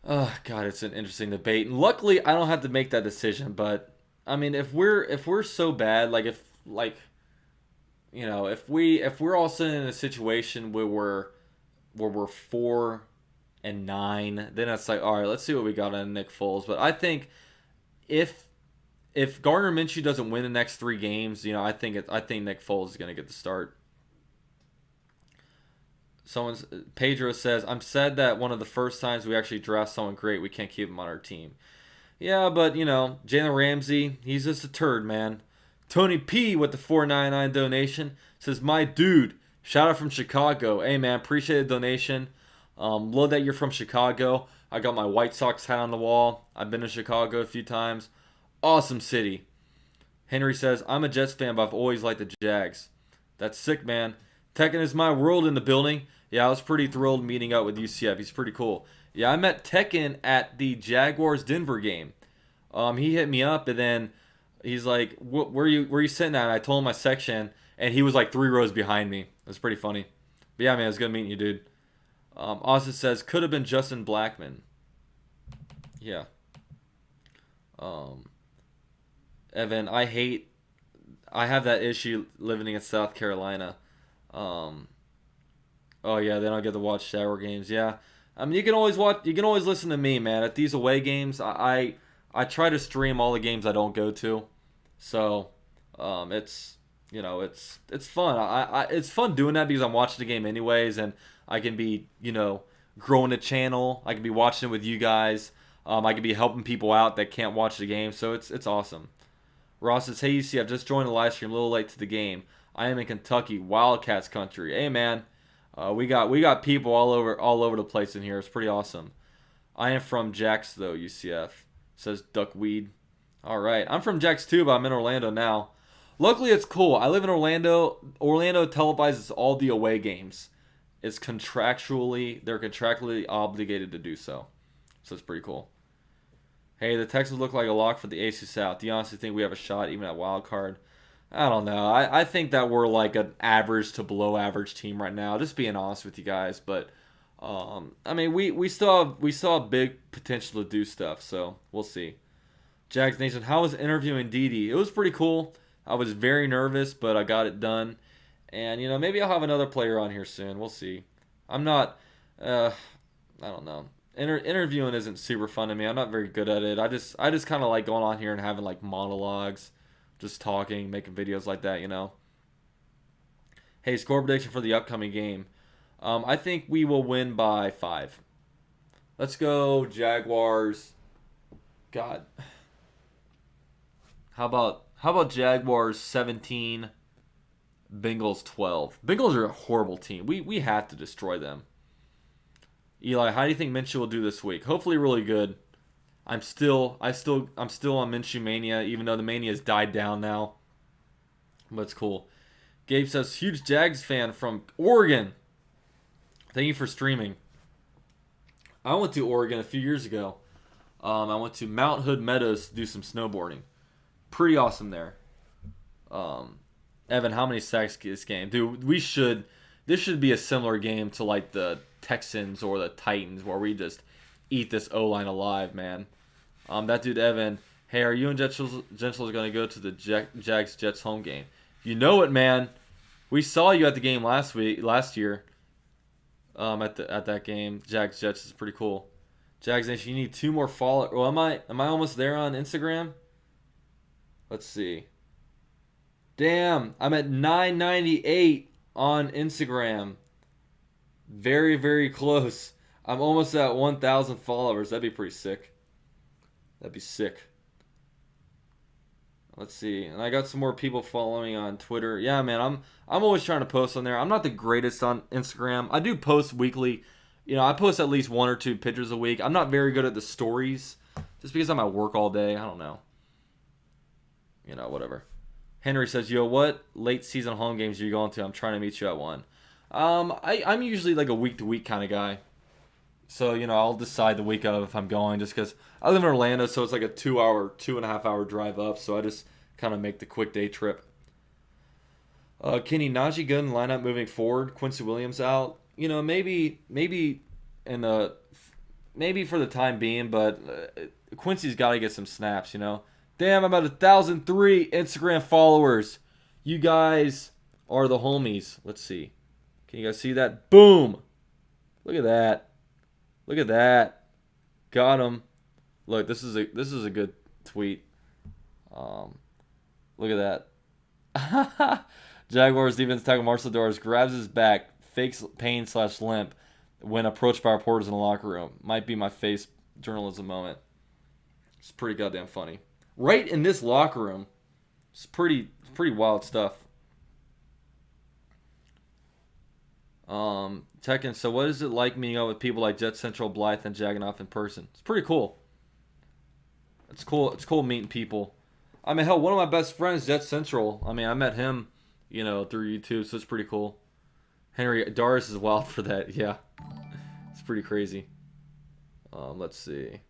Oh God, it's an interesting debate. And luckily, I don't have to make that decision. But I mean, if we're so bad, if we're all sitting in a situation where we're 4-9, then it's like, all right, let's see what we got on Nick Foles. But I think if Gardner Minshew doesn't win the next 3 games, I think Nick Foles is going to get the start. Pedro says, I'm sad that one of the first times we actually draft someone great, we can't keep him on our team. Yeah, but Jalen Ramsey, he's just a turd, man. Tony P with the $4.99 donation says, my dude, shout out from Chicago. Hey man, appreciate the donation. Love that you're from Chicago. I got my White Sox hat on the wall. I've been to Chicago a few times. Awesome city. Henry says, I'm a Jets fan, but I've always liked the Jags. That's sick, man. Tekken is my world in the building. Yeah, I was pretty thrilled meeting up with UCF. He's pretty cool. Yeah, I met Tekken at the Jaguars Denver game. He hit me up and then he's like, where you sitting at? And I told him my section and he was like 3 rows behind me. It was pretty funny. But yeah, man, it was good meeting you, dude. Austin says, could have been Justin Blackman. Yeah. Evan, I have that issue living in South Carolina. Oh yeah, they don't get to watch Jaguar games. Yeah, I mean you can always listen to me, man. At these away games, I try to stream all the games I don't go to, so it's it's fun. It's fun doing that because I'm watching the game anyways, and I can be growing the channel. I can be watching it with you guys. I can be helping people out that can't watch the game, so it's awesome. Ross says, hey UC, I've just joined the live stream a little late to the game. I am in Kentucky, Wildcats country. Hey man, we got people all over the place in here. It's pretty awesome. I am from Jax though, UCF says Duckweed. All right, I'm from Jax too, but I'm in Orlando now. Luckily, it's cool. I live in Orlando. Orlando televises all the away games. They're contractually obligated to do so. So it's pretty cool. Hey, the Texans look like a lock for the AC South. Do you honestly think we have a shot even at wild card? I don't know. I think that we're like an average to below average team right now. Just being honest with you guys, but I mean we still have big potential to do stuff. So we'll see. Jags Nation, how was interviewing Dede? It was pretty cool. I was very nervous, but I got it done. And maybe I'll have another player on here soon. We'll see. I'm not. I don't know. Interviewing isn't super fun to me. I'm not very good at it. I just kind of like going on here and having like monologues. Just talking, making videos like that, Hey, score prediction for the upcoming game. I think we will win by 5. Let's go Jaguars. God. How about Jaguars 17, Bengals 12? Bengals are a horrible team. We have to destroy them. Eli, how do you think Minshew will do this week? Hopefully really good. I'm still on Minshew mania, even though the mania has died down now. But it's cool. Gabe says, huge Jags fan from Oregon. Thank you for streaming. I went to Oregon a few years ago. I went to Mount Hood Meadows to do some snowboarding. Pretty awesome there. Evan, how many sacks this game? Dude, this should be a similar game to like the Texans or the Titans where we just eat this O-line alive, man. That dude Evan, hey, are you and Gentles going to go to the Jags Jets home game? You know it, man. We saw you at the game last year. At that game, Jags Jets is pretty cool. Jags Nation, you need 2 more followers. Well, am I almost there on Instagram? Let's see. Damn, I'm at 998 on Instagram. Very, very close. I'm almost at 1,000 followers. That'd be pretty sick. That'd be sick. Let's see. And I got some more people following on Twitter. Yeah, man, I'm always trying to post on there. I'm not the greatest on Instagram. I do post weekly. I post at least 1 or 2 pictures a week. I'm not very good at the stories just because I'm at work all day. I don't know. Whatever. Henry says, yo, what late season home games are you going to? I'm trying to meet you at one. I'm usually like a week to week kind of guy. So, I'll decide the week of if I'm going just because I live in Orlando, so it's like a 2.5 hour drive up. So I just kind of make the quick day trip. Kenny, Najee good in lineup moving forward. Quincy Williams out. Maybe maybe for the time being, but Quincy's got to get some snaps, Damn, I'm at 1,003 Instagram followers. You guys are the homies. Let's see. Can you guys see that? Boom. Look at that. Look at that. Got him. Look, this is a good tweet. Look at that. Jaguars defense tackle Marcel Doris grabs his back, fakes pain / limp when approached by reporters in the locker room. Might be my face journalism moment. It's pretty goddamn funny. Right in this locker room. It's pretty wild stuff. Tekken, so what is it like meeting up with people like Jet Central, Blythe, and Jagganoff in person? It's pretty cool. It's cool meeting people. I mean, hell, one of my best friends, Jet Central. I mean, I met him, through YouTube, so it's pretty cool. Henry Doris is wild for that. Yeah, it's pretty crazy. Let's see. I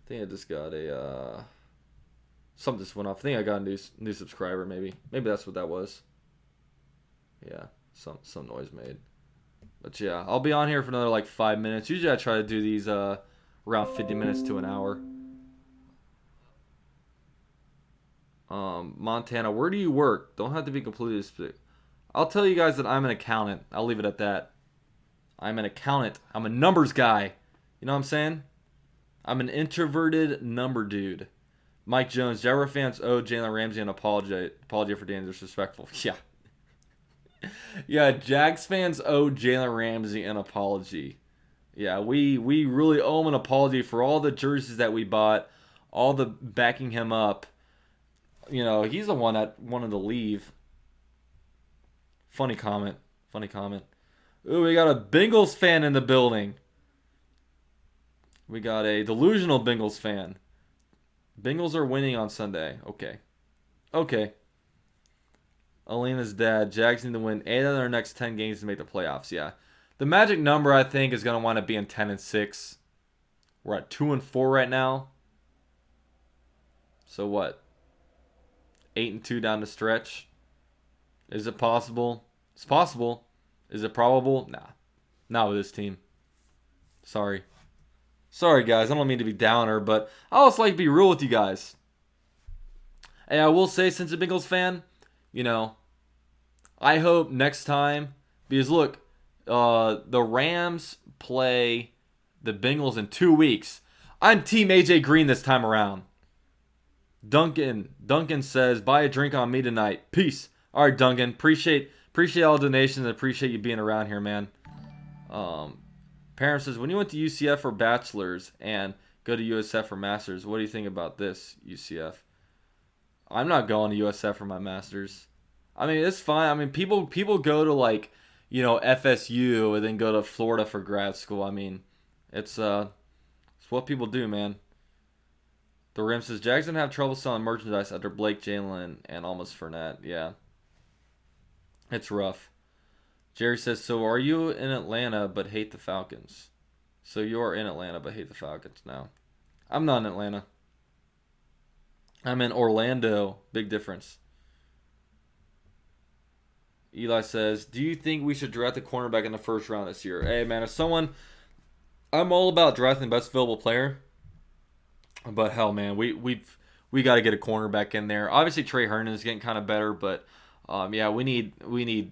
think I just got a something just went off. I think I got a new subscriber. Maybe that's what that was. Yeah, some noise made. But yeah, I'll be on here for another like 5 minutes. Usually I try to do these around 50 minutes to an hour. Montana, where do you work? Don't have to be completely specific. I'll tell you guys that I'm an accountant. I'll leave it at that. I'm an accountant. I'm a numbers guy. You know what I'm saying? I'm an introverted number dude. Mike Jones, Jaguar fans owe Jalen Ramsey an apology for being disrespectful. Yeah. Yeah, Jags fans owe Jalen Ramsey an apology. Yeah, we really owe him an apology for all the jerseys that we bought, all the backing him up. He's the one that wanted to leave. Funny comment. Ooh, we got a Bengals fan in the building. We got a delusional Bengals fan. Bengals are winning on Sunday. Okay. Alina's dad. Jags need to win 8 out of their next 10 games to make the playoffs. Yeah. The magic number, I think, is going to wind up being 10-6. We're at 2-4 right now. So what? 8-2 down the stretch. Is it possible? It's possible. Is it probable? Nah. Not with this team. Sorry, guys. I don't mean to be downer, but I also like to be real with you guys. And I will say, since a Bengals fan, I hope next time, because look, the Rams play the Bengals in 2 weeks. I'm Team AJ Green this time around. Duncan says, buy a drink on me tonight. Peace. All right, Duncan. Appreciate all the donations and appreciate you being around here, man. Parent says, when you went to UCF for bachelor's and go to USF for master's, what do you think about this, UCF? I'm not going to USF for my master's. I mean, it's fine. I mean, people go to like, FSU and then go to Florida for grad school. I mean, it's what people do, man. The Rim says, Jags didn't have trouble selling merchandise after Blake, Jalen, and almost Fournette. Yeah. It's rough. Jerry says, so are you in Atlanta but hate the Falcons? So you are in Atlanta but hate the Falcons now. I'm not in Atlanta. I'm in Orlando. Big difference. Eli says, do you think we should draft a cornerback in the first round this year? Hey, man, I'm all about drafting the best available player. But hell, man, we got to get a cornerback in there. Obviously, Trey Herndon is getting kind of better, but yeah, we need a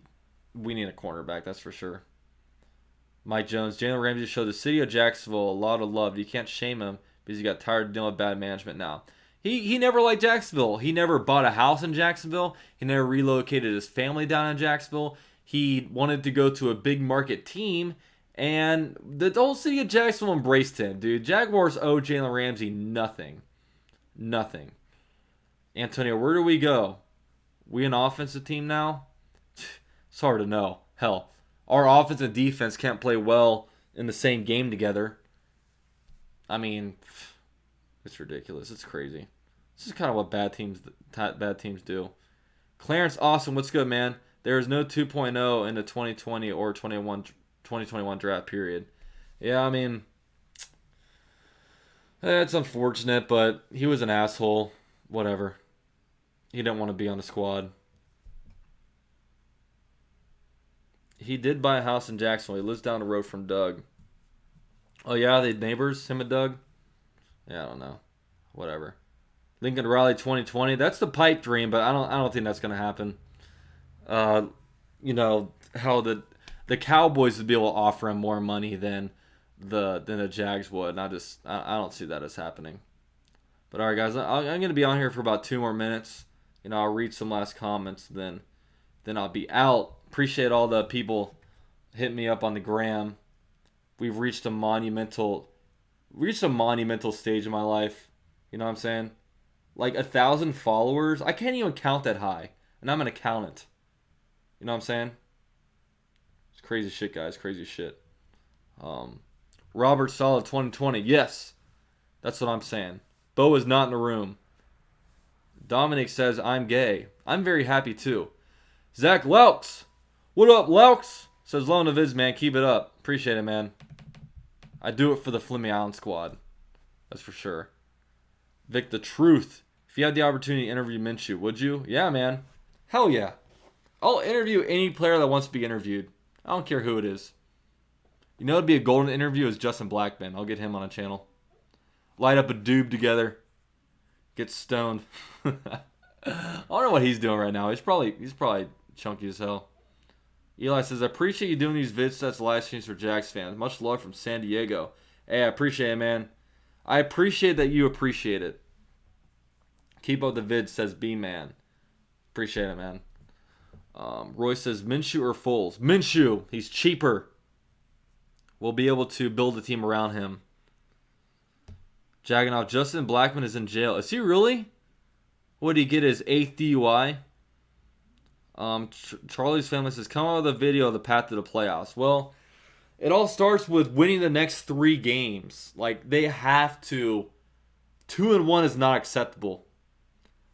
cornerback, that's for sure. Mike Jones, Jalen Ramsey showed the city of Jacksonville a lot of love. You can't shame him because he got tired of dealing with bad management now. He never liked Jacksonville. He never bought a house in Jacksonville. He never relocated his family down in Jacksonville. He wanted to go to a big market team, and the whole city of Jacksonville embraced him, dude. Jaguars owe Jalen Ramsey nothing. Antonio, where do we go? We an offensive team now? It's hard to know. Hell, our offense and defense can't play well in the same game together. I mean, it's ridiculous. It's crazy. This is kind of what bad teams do. Clarence Austin, what's good, man? There is no 2.0 in the 2020 or 2021 draft period. Yeah, I mean, it's unfortunate, but he was an asshole. Whatever. He didn't want to be on the squad. He did buy a house in Jacksonville. He lives down the road from Doug. Oh, yeah? They neighbors, him and Doug? Yeah, I don't know. Whatever. Lincoln Riley 2020. That's the pipe dream, but I don't think that's going to happen. You know, how the Cowboys would be able to offer him more money than the Jags would. And I don't see that as happening. But all right, guys, I'm going to be on here for about 2 more minutes. You know, I'll read some last comments, then I'll be out. Appreciate all the people hitting me up on the gram. We've reached a monumental stage in my life. You know what I'm saying? Like 1,000 followers. I can't even count that high, and I'm an accountant. You know what I'm saying? It's crazy shit, guys. Crazy shit. Robert Solid 2020. Yes, that's what I'm saying. Bo is not in the room. Dominic says, I'm gay. I'm very happy too. Zach Laux. What up, Laux? Says, low in the vids, man. Keep it up. Appreciate it, man. I do it for the Flemmy Island squad. That's for sure. Vic, the truth. If you had the opportunity to interview Minshew, would you? Yeah, man. Hell yeah. I'll interview any player that wants to be interviewed. I don't care who it is. You know, it'd be a golden interview is Justin Blackman. I'll get him on a channel. Light up a doob together. Get stoned. I don't know what he's doing right now. He's probably chunky as hell. Eli says, I appreciate you doing these vid sets live streams for Jags fans. Much love from San Diego. Hey, I appreciate it, man. I appreciate that you appreciate it. Keep up the vid, says B-Man. Appreciate it, man. Roy says, Minshew or Foles? Minshew. He's cheaper. We'll be able to build a team around him. Jagging Justin Blackman is in jail. Is he really? What did he get his 8th DUI? Charlie's family says, come out with a video of the path to the playoffs. Well, it all starts with winning the next 3 games. Like, they have to. 2-1 is not acceptable.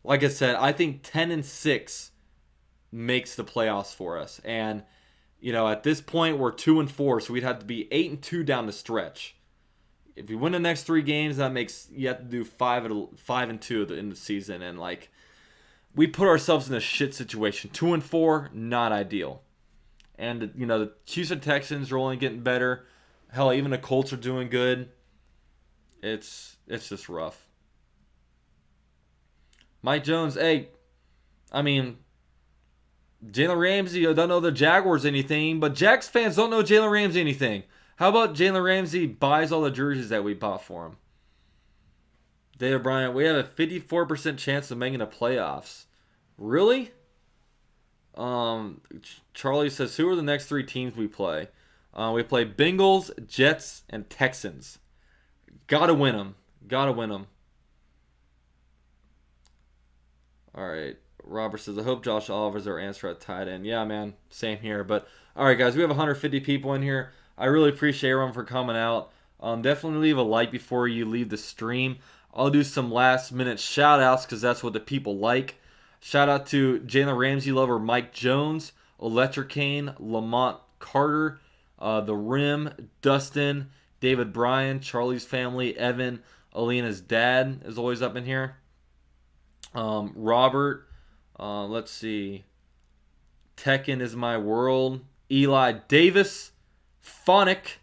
Like I said, I think 10-6 makes the playoffs for us. And, you know, at this point, we're 2-4, so we'd have to be 8-2 down the stretch. If you win the next 3 games, that makes you have to do 5-2 in the season, and like we put ourselves in a shit situation. 2-4, not ideal. And you know the Houston Texans are only getting better. Hell, even the Colts are doing good. It's just rough. Mike Jones, hey, I mean, Jalen Ramsey, I don't know the Jaguars anything, but Jags fans don't know Jalen Ramsey anything. How about Jalen Ramsey buys all the jerseys that we bought for him? David Bryant, we have a 54% chance of making the playoffs. Really? Charlie says, who are the next 3 teams we play? We play Bengals, Jets, and Texans. Gotta win them. All right. Robert says, I hope Josh Oliver's our answer at tight end. Yeah, man. Same here. But, all right, guys. We have 150 people in here. I really appreciate everyone for coming out. Definitely leave a like before you leave the stream. I'll do some last-minute shout-outs because that's what the people like. Shout out to Jalen Ramsey lover Mike Jones, Electric Kane, Lamont Carter, The Rim, Dustin, David Bryan, Charlie's family, Evan, Alina's dad is always up in here. Robert, let's see. Tekken is my world. Eli Davis, Phonic,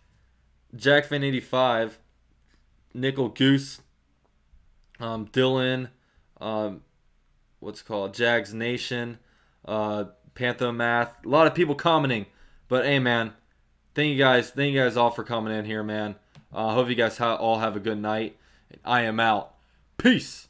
JackFan85, Nickel Goose, Dylan, Jags Nation, Panther Math. A lot of people commenting, but hey, man, thank you guys all for coming in here, man. Hope you guys all have a good night. I am out. Peace.